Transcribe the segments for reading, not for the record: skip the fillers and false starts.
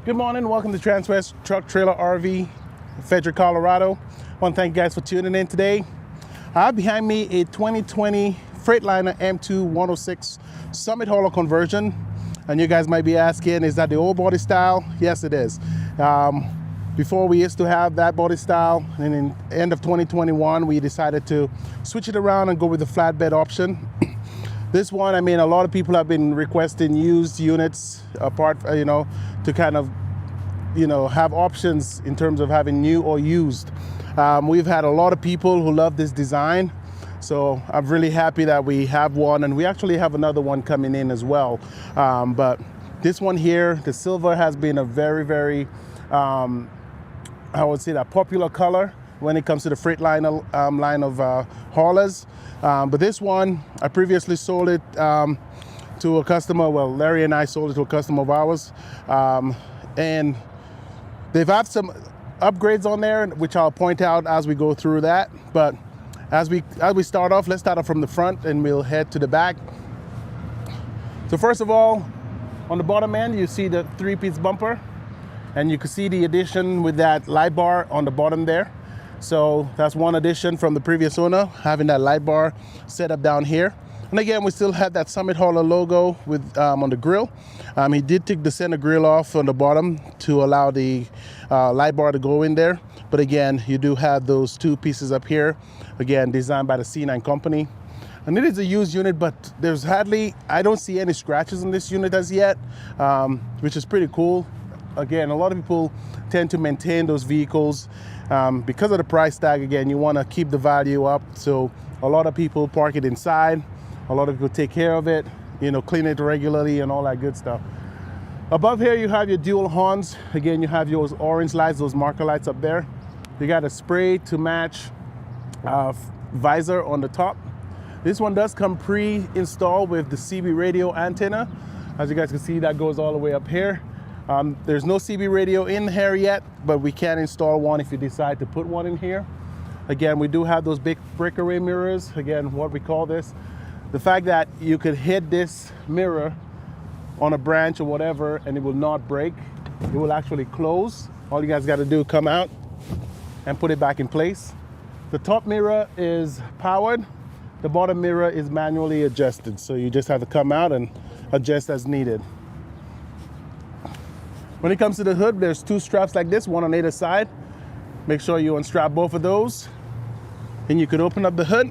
Good morning, welcome to Transwest Truck Trailer RV, Fredrick, Colorado. I want to thank you guys for tuning in today. I have behind me a 2020 Freightliner M2 106 Summit Hauler conversion. And you guys might be asking, is that the old body style? Yes, it is. Before we used to have that body style, and in the end of 2021, we decided to switch it around and go with the flatbed option. This one, I mean, a lot of people have been requesting used units apart, to kind of, have options in terms of having new or used. We've had a lot of people who love this design. So I'm really happy that we have one, and we actually have another one coming in as well. But this one here, the silver, has been a very, I would say that popular color when it comes to the Freightliner line of haulers. But this one, I previously sold it to a customer. Well, Larry and I sold it to a customer of ours. And they've had some upgrades on there, which I'll point out as we go through that. But as we start off, let's start off from the front and we'll head to the back. So first of all, on the bottom end, you see the 3-piece bumper, and you can see the addition with that light bar on the bottom there. So that's one addition from the previous owner, having that light bar set up down here. And again, we still have that Summit Hauler logo with on the grill. He did take the center grill off on the bottom to allow the light bar to go in there. But again, you do have those 2 pieces up here, again, designed by the C9 company. And it is a used unit, but I don't see any scratches in this unit as yet, which is pretty cool. Again, a lot of people tend to maintain those vehicles because of the price tag. Again, you want to keep the value up. So a lot of people park it inside. A lot of people take care of it, clean it regularly and all that good stuff. Above here, you have your dual horns. Again, you have your orange lights, those marker lights up there. You got a spray to match visor on the top. This one does come pre-installed with the CB radio antenna. As you guys can see, that goes all the way up here. There's no CB radio in here yet, but we can install one if you decide to put one in here. Again, we do have those big breakaway mirrors. Again, what we call this. The fact that you could hit this mirror on a branch or whatever and it will not break. It will actually close. All you guys got to do is come out and put it back in place. The top mirror is powered. The bottom mirror is manually adjusted. So you just have to come out and adjust as needed. When it comes to the hood, there's 2 straps like this, one on either side. Make sure you unstrap both of those. And you could open up the hood.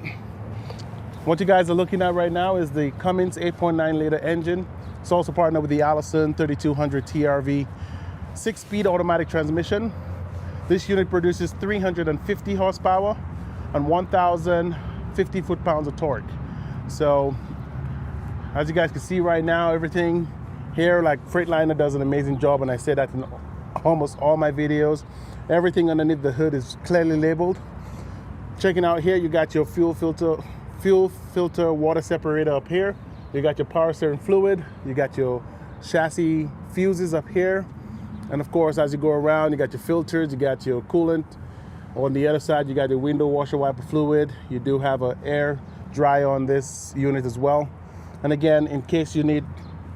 What you guys are looking at right now is the Cummins 8.9 liter engine. It's also partnered with the Allison 3200 TRV 6-speed automatic transmission. This unit produces 350 horsepower and 1,050 foot-pounds of torque. So as you guys can see right now, everything here, like Freightliner does an amazing job, and I say that in almost all my videos. Everything underneath the hood is clearly labeled. Checking out here, you got your fuel filter water separator up here. You got your power steering fluid. You got your chassis fuses up here. And of course, as you go around, you got your filters, you got your coolant. On the other side, you got your window washer wiper fluid. You do have an air dry on this unit as well. And again, in case you need,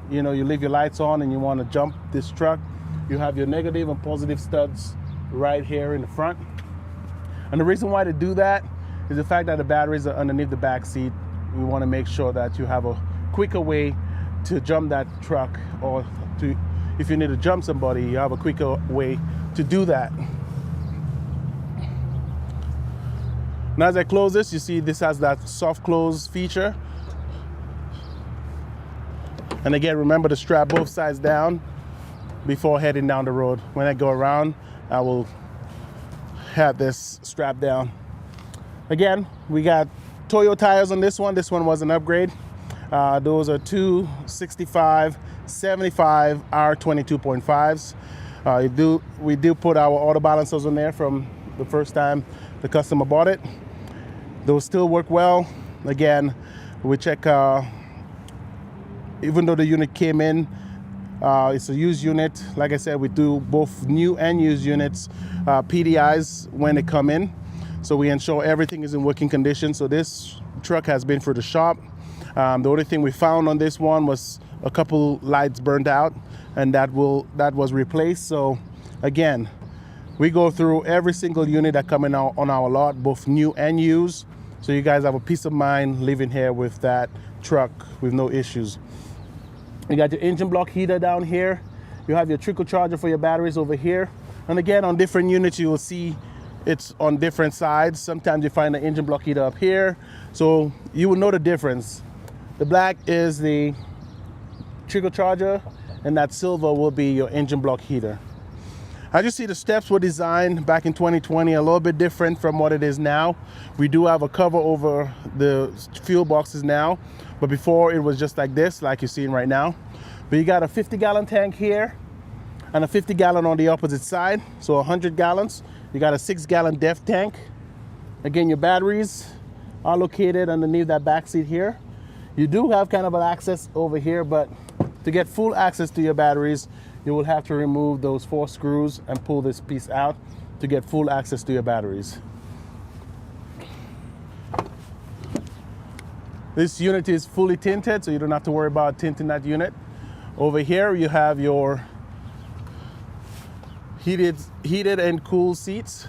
you leave your lights on and you want to jump this truck, you have your negative and positive studs right here in the front. And the reason why to do that is the fact that the batteries are underneath the back seat. We want to make sure that you have a quicker way to jump that truck, or if you need to jump somebody, you have a quicker way to do that. Now as I close this, you see this has that soft close feature. And again, remember to strap both sides down before heading down the road. When I go around, I will have this strapped down. Again, we got Toyo tires on this one. This one was an upgrade. Those are 265/75 R22.5s. We do put our auto balancers on there from the first time the customer bought it. Those still work well. Again, we check, even though the unit came in, it's a used unit. Like I said, we do both new and used units, PDIs when they come in. So we ensure everything is in working condition. So this truck has been through the shop. The only thing we found on this one was a couple lights burned out. and that was replaced. So again, we go through every single unit that come in on our lot, both new and used, so you guys have a peace of mind living here with that truck with no issues. You got your engine block heater down here. You have your trickle charger for your batteries over here. And again, on different units, you will see it's on different sides. Sometimes you find the engine block heater up here, so you will know the difference. The black is the trickle charger, and that silver will be your engine block heater. As you see, the steps were designed back in 2020, a little bit different from what it is now. We do have a cover over the fuel boxes now, but before it was just like this, like you're seeing right now. But you got a 50-gallon tank here and a 50-gallon on the opposite side, so 100 gallons. You got a 6-gallon depth tank. Again, your batteries are located underneath that back seat here. You do have kind of an access over here, but to get full access to your batteries, you will have to remove those 4 screws and pull this piece out to get full access to your batteries. This unit is fully tinted, so you don't have to worry about tinting that unit. Over here, you have your heated and cool seats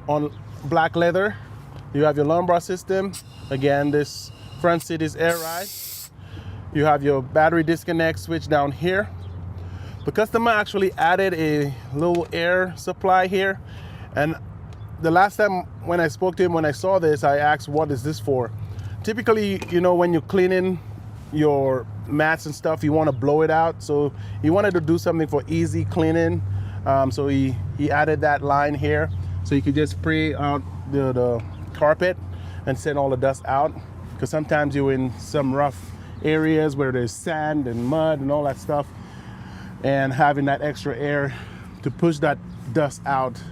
on black leather. You have your lumbar system. Again, this front seat is air ride. You have your battery disconnect switch down here. The customer actually added a little air supply here, and the last time when I spoke to him, when I saw this, I asked, what is this for? Typically, you know, when you're cleaning your mats and stuff, you want to blow it out, so he wanted to do something for easy cleaning. So he added that line here, so you could just spray out the carpet and send all the dust out, because sometimes you're in some rough areas where there's sand and mud and all that stuff, and having that extra air to push that dust out.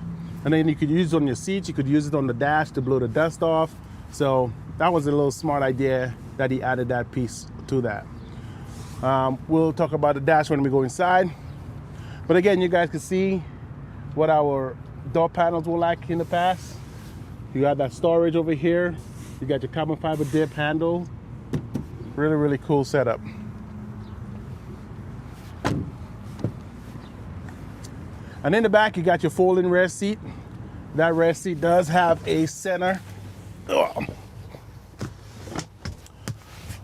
And then you could use it on your seats, you could use it on the dash to blow the dust off. So that was a little smart idea that he added that piece to that. We'll talk about the dash when we go inside. But again, you guys can see what our door panels were like in the past. You got that storage over here. You got your carbon fiber dip handle. Really, really cool setup. And in the back, you got your folding rear seat. That rear seat does have a center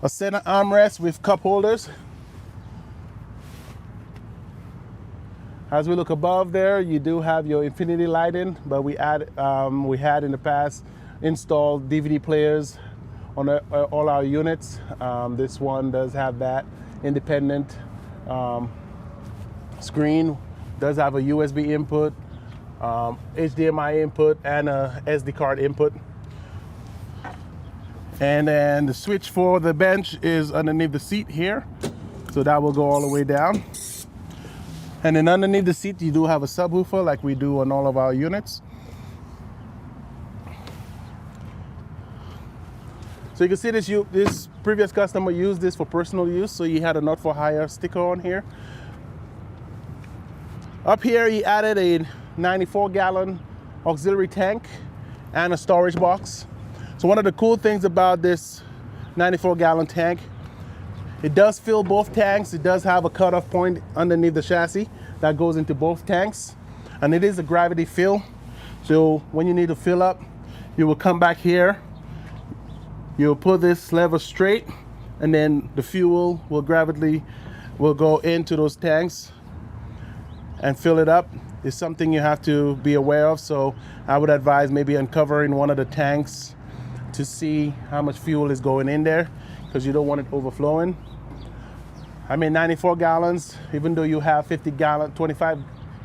armrest with cup holders. As we look above there, you do have your infinity lighting, but we had in the past installed DVD players on all our units. This one does have that independent screen. Does have a USB input, HDMI input, and a SD card input. And then the switch for the bench is underneath the seat here, so that will go all the way down. And then underneath the seat, you do have a subwoofer like we do on all of our units. So you can see this previous customer used this for personal use, so he had a not for hire sticker on here. Up here, he added a 94-gallon auxiliary tank and a storage box. So one of the cool things about this 94-gallon tank, it does fill both tanks. It does have a cutoff point underneath the chassis that goes into both tanks. And it is a gravity fill. So when you need to fill up, you will come back here. You'll pull this lever straight, and then the fuel will go into those tanks and fill it up. Is something you have to be aware of. So I would advise maybe uncovering one of the tanks to see how much fuel is going in there, because you don't want it overflowing. I mean, 94 gallons, even though you have 25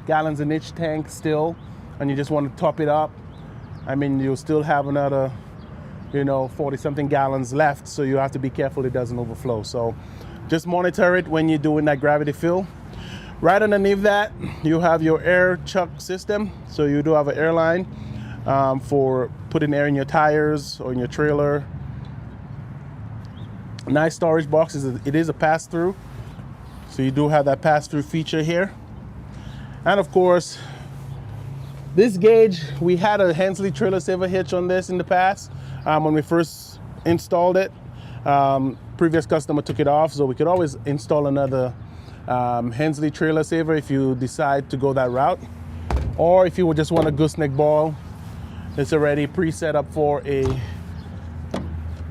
gallons in each tank still, and you just want to top it up, I mean, you'll still have another, 40 something gallons left. So you have to be careful it doesn't overflow. So just monitor it when you're doing that gravity fill. Right underneath that, you have your air chuck system. So you do have an airline for putting air in your tires or in your trailer. Nice storage box. It is a pass-through. So you do have that pass-through feature here. And of course, this gauge, we had a Hensley trailer saver hitch on this in the past when we first installed it. Previous customer took it off, so we could always install another Hensley trailer saver if you decide to go that route. Or if you would just want a gooseneck ball, it's already pre-set up for a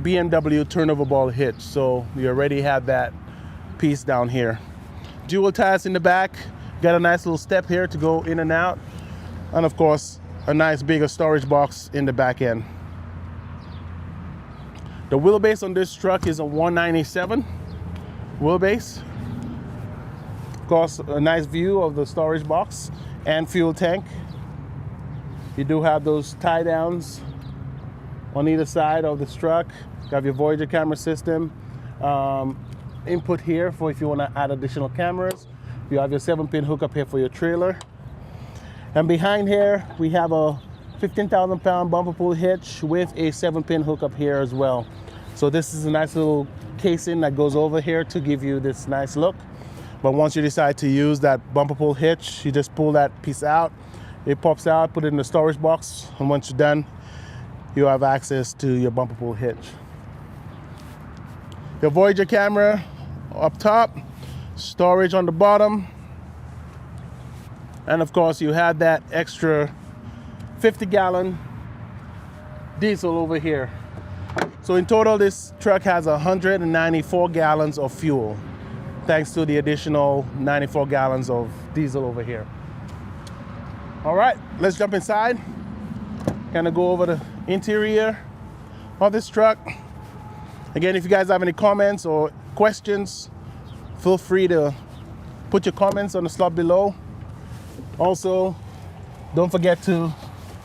BMW turnover ball hitch. So you already have that piece down here. Dual tires in the back. Got a nice little step here to go in and out. And of course, a nice bigger storage box in the back end. The wheelbase on this truck is a 197 wheelbase. Of course, a nice view of the storage box and fuel tank. You do have those tie downs on either side of this truck. You have your Voyager camera system. Input here for if you want to add additional cameras. You have your 7-pin hookup here for your trailer. And behind here, we have a 15,000-pound bumper pull hitch with a 7-pin hookup here as well. So this is a nice little casing that goes over here to give you this nice look. But once you decide to use that bumper pull hitch, you just pull that piece out. It pops out, put it in the storage box, and once you're done, you have access to your bumper pull hitch. Your Voyager camera up top, storage on the bottom, and of course you have that extra 50-gallon diesel over here. So in total, this truck has 194 gallons of fuel, thanks to the additional 94 gallons of diesel over here. All right, let's jump inside. Kind of go over the interior of this truck. Again, if you guys have any comments or questions, feel free to put your comments on the slot below. Also, don't forget to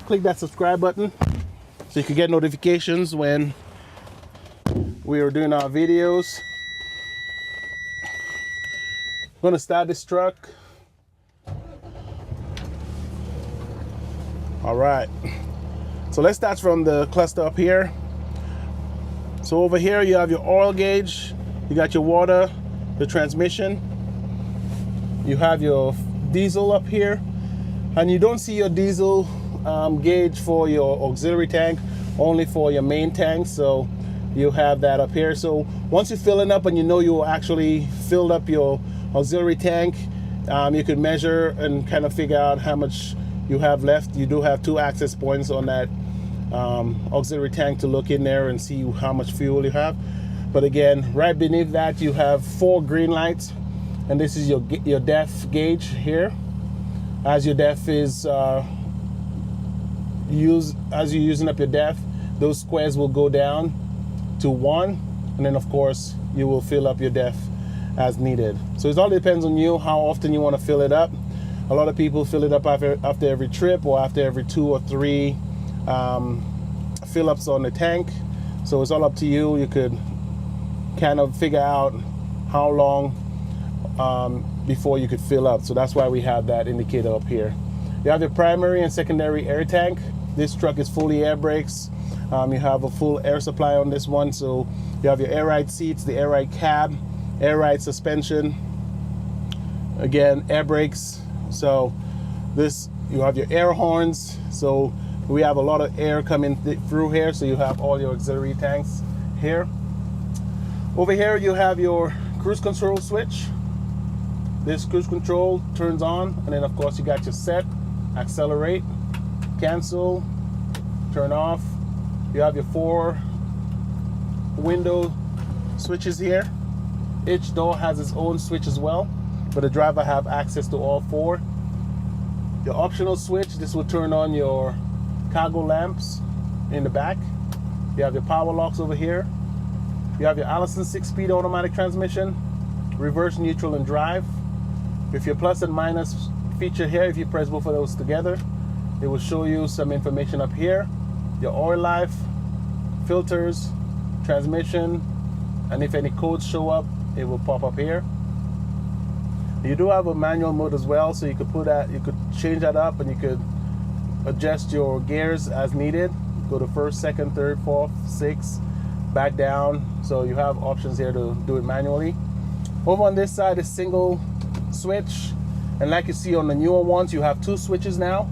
click that subscribe button so you can get notifications when we are doing our videos. I'm gonna start this truck. All right, so let's start from the cluster up here. So over here you have your oil gauge, you got your water, the transmission, you have your diesel up here, and you don't see your diesel gauge for your auxiliary tank, only for your main tank. So you have that up here. So once you fill it up and you know you actually filled up your auxiliary tank, you can measure and kind of figure out how much you have left. You do have 2 access points on that auxiliary tank to look in there and see how much fuel you have. But again, right beneath that you have 4 green lights, and this is your DEF gauge here. As your DEF is as you're using up your DEF, those squares will go down to 1, and then of course you will fill up your DEF as needed. So it all depends on you how often you want to fill it up. A lot of people fill it up after every trip or after every 2 or 3 fill-ups on the tank. So it's all up to you. You could kind of figure out how long before you could fill up. So that's why we have that indicator up here. You have your primary and secondary air tank. This truck is fully air brakes. You have a full air supply on this one. So you have your air ride seats, the air ride cab, air ride suspension, again, air brakes. So this, you have your air horns. So we have a lot of air coming through here. So you have all your auxiliary tanks here. Over here you have your cruise control switch. This cruise control turns on, and then of course you got your set, accelerate, cancel, turn off. You have your 4 window switches here. Each door has its own switch as well, but the driver have access to all 4. Your optional switch, this will turn on your cargo lamps in the back. You have your power locks over here. You have your Allison 6-speed automatic transmission, reverse, neutral, and drive. With your plus and minus feature here, if you press both of those together, it will show you some information up here. Your oil life, filters, transmission, and if any codes show up, it will pop up here. You do have a manual mode as well, so you could put that, you could change that up, and you could adjust your gears as needed. Go to first, second, third, fourth, sixth, back down. So you have options here to do it manually. Over on this side is single switch, and like you see on the newer ones, you have 2 switches now,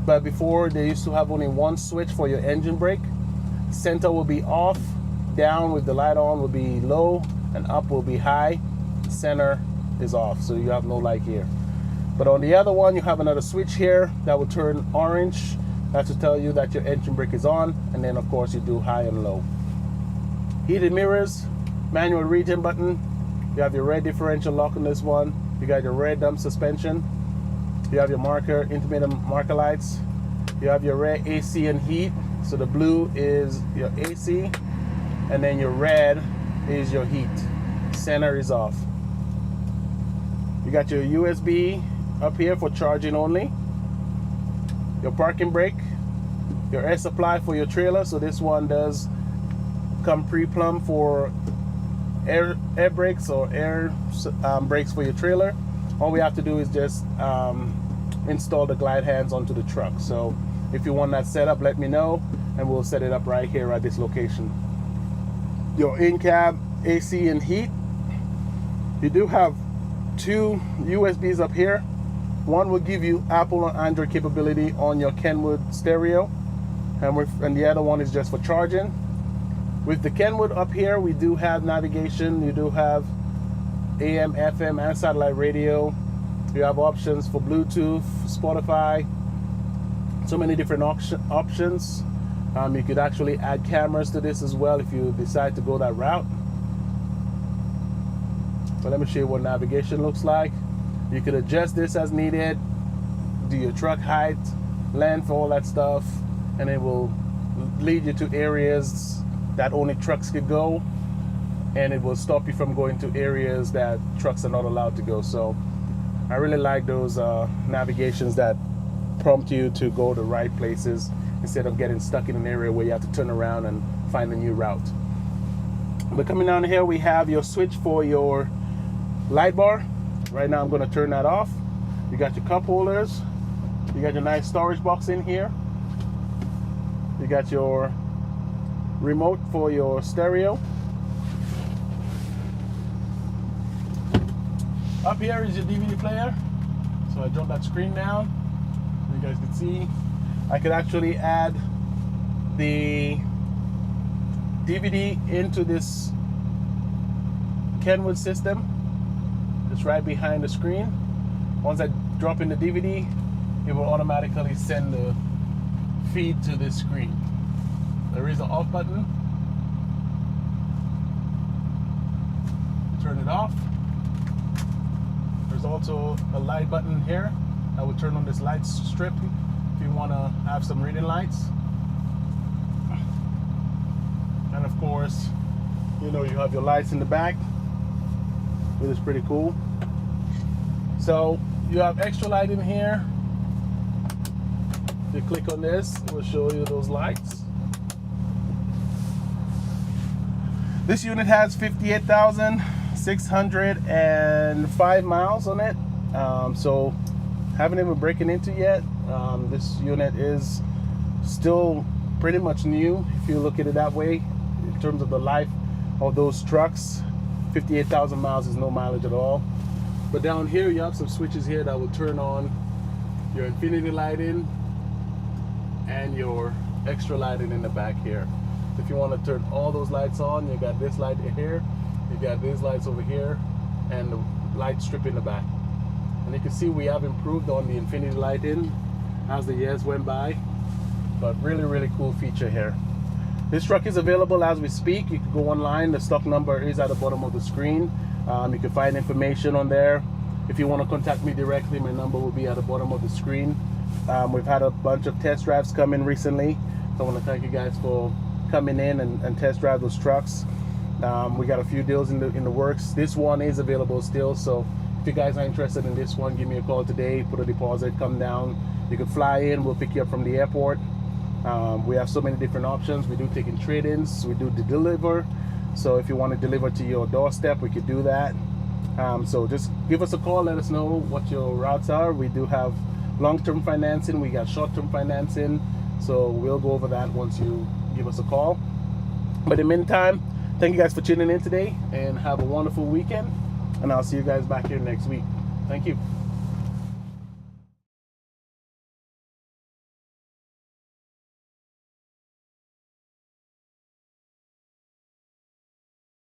but before they used to have only 1 switch for your engine brake. Center will be off, down with the light on will be low, and up will be high, center is off, so you have no light here. But on the other one, you have another switch here that will turn orange. That's to tell you that your engine brake is on, and then of course you do high and low. Heated mirrors, manual regen button. You have your rear differential lock on this one. You got your rear dump suspension. You have your marker, intermittent marker lights. You have your rear AC and heat. So the blue is your AC, and then your red is your heat. Center is off. You got your USB up here for charging only. Your parking brake. Your air supply for your trailer. So this one does come pre-plumbed for air brakes or air brakes for your trailer. All we have to do is just install the glide hands onto the truck. So if you want that set up, let me know, and we'll set it up right here at this location. Your in-cab AC and heat. You do have two USBs up here. One will give you Apple and Android capability on your Kenwood stereo, and the other one is just for charging. With the Kenwood up here, we do have navigation. You do have AM, FM, and satellite radio. You have options for Bluetooth, Spotify, so many different options. You could actually add cameras to this as well if you decide to go that route. But let me show you what navigation looks like. You could adjust this as needed, do your truck height, length, all that stuff, and it will lead you to areas that only trucks could go, and it will stop you from going to areas that trucks are not allowed to go. So I really like those navigations that prompt you to go the right places instead of getting stuck in an area where you have to turn around and find a new route. But coming down here, we have your switch for your light bar. Right now I'm going to turn that off. You got your cup holders. You got your nice storage box in here. You got your remote for your stereo. Up here is your DVD player. So I dropped that screen down. You guys can see I could actually add the DVD into this Kenwood system. It's right behind the screen. Once I drop in the DVD, it will automatically send the feed to this screen. There is an off button. Turn it off. There's also a light button here that will turn on this light strip if you want to have some reading lights. And of course, you know, you have your lights in the back, which is pretty cool. So you have extra light in here. If you click on this, it will show you those lights. This unit has 58,605 miles on it. So haven't even broken into yet. This unit is still pretty much new if you look at it that way. In terms of the life of those trucks, 58,000 miles is no mileage at all. But down here you have some switches here that will turn on your infinity lighting and your extra lighting in the back here. If you want to turn all those lights on, you got this light here, you got these lights over here, and the light strip in the back. And you can see we have improved on the infinity lighting as the years went by, but really cool feature here. This truck is available as we speak. You can go online. The stock number is at the bottom of the screen. You can find information on there. If you want to contact me directly, my number will be at the bottom of the screen. We've had a bunch of test drives come in recently, so I want to thank you guys for coming in and test drive those trucks. We got a few deals in the works. This one is available still, so if you guys are interested in this one, give me a call today, put a deposit, come down. You can fly in, we'll pick you up from the airport. We have so many different options. We do take in trade-ins, we do deliver. So if you want to deliver to your doorstep, we could do that. So just give us a call, let us know what your routes are. We do have long-term financing, we got short-term financing. So we'll go over that once you give us a call. But in the meantime, thank you guys for tuning in today, and have a wonderful weekend. And I'll see you guys back here next week. Thank you.